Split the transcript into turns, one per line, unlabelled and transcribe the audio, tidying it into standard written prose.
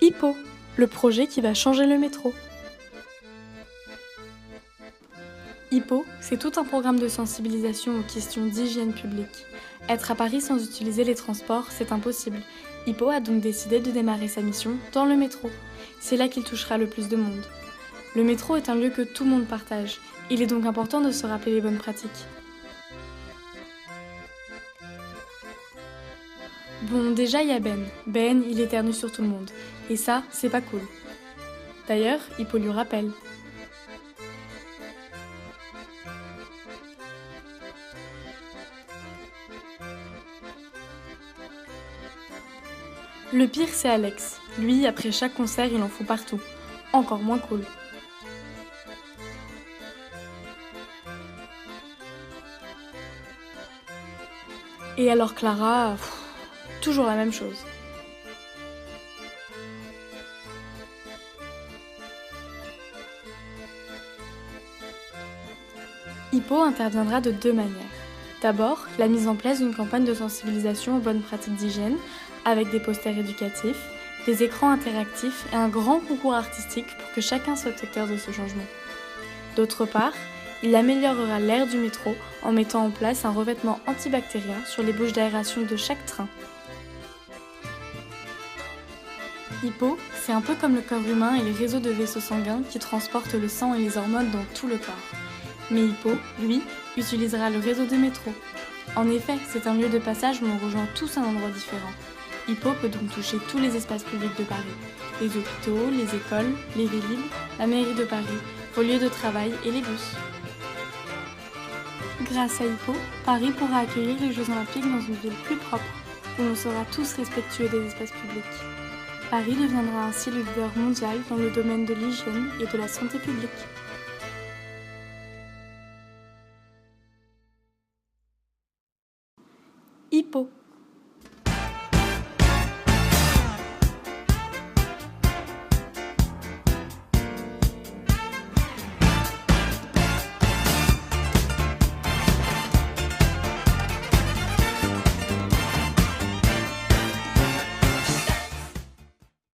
Hippo, le projet qui va changer le métro. Hippo, c'est tout un programme de sensibilisation aux questions d'hygiène publique. Être à Paris sans utiliser les transports, c'est impossible. Hippo a donc décidé de démarrer sa mission dans le métro. C'est là qu'il touchera le plus de monde. Le métro est un lieu que tout le monde partage. Il est donc important de se rappeler les bonnes pratiques. Bon, déjà il y a Ben. Ben, il éternue sur tout le monde. Et ça, c'est pas cool. D'ailleurs, Hippo lui rappelle. Le pire, c'est Alex. Lui, après chaque concert, il en fout partout. Encore moins cool. Et alors Clara, toujours la même chose. Hippo interviendra de deux manières. D'abord, la mise en place d'une campagne de sensibilisation aux bonnes pratiques d'hygiène, avec des posters éducatifs, des écrans interactifs et un grand concours artistique pour que chacun soit acteur de ce changement. D'autre part, il améliorera l'air du métro en mettant en place un revêtement antibactérien sur les bouches d'aération de chaque train. Hippo, c'est un peu comme le corps humain et les réseaux de vaisseaux sanguins qui transportent le sang et les hormones dans tout le corps. Mais Hippo, lui, utilisera le réseau de métro. En effet, c'est un lieu de passage où on rejoint tous un endroit différent. Hippo peut donc toucher tous les espaces publics de Paris. Les hôpitaux, les écoles, les villes libres, la mairie de Paris, vos lieux de travail et les bus. Grâce à Hippo, Paris pourra accueillir les Jeux Olympiques dans une ville plus propre, où l'on sera tous respectueux des espaces publics. Paris deviendra ainsi le leader mondial dans le domaine de l'hygiène et de la santé publique.